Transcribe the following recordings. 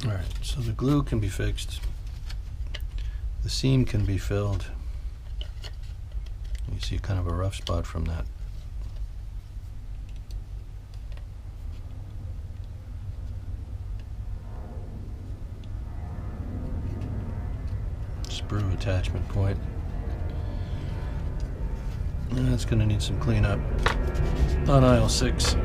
Alright, so the glue can be fixed. The seam can be filled. You see kind of a rough spot from that. Sprue attachment point. And it's going to need some cleanup on aisle 6.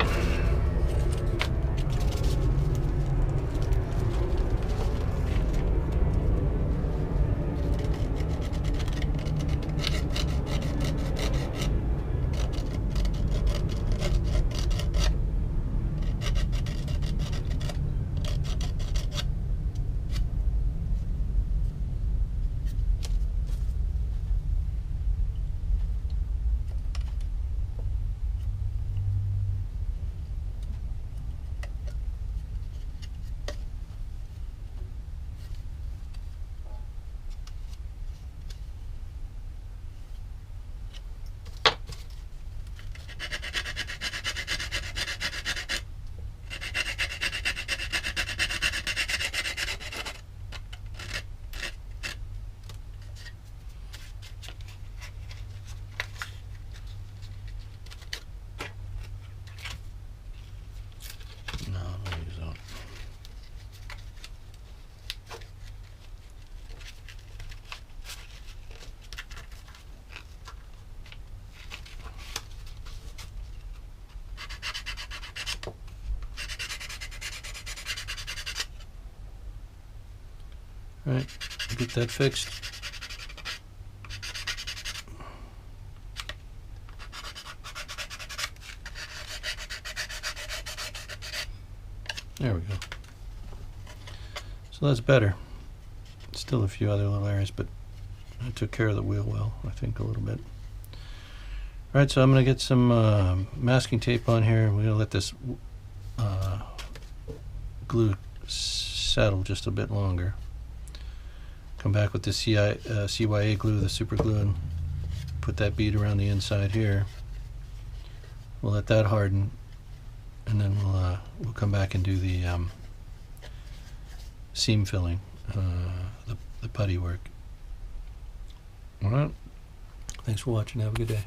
Alright, get that fixed. There we go. So that's better. Still a few other little areas, but I took care of the wheel well, I think, a little bit. Alright, so I'm going to get some masking tape on here. We're going to let this glue settle just a bit longer. Come back with the CYA glue, the super glue, and put that bead around the inside here. We'll let that harden, and then we'll come back and do the seam filling, the putty work. All right. Thanks for watching. Have a good day.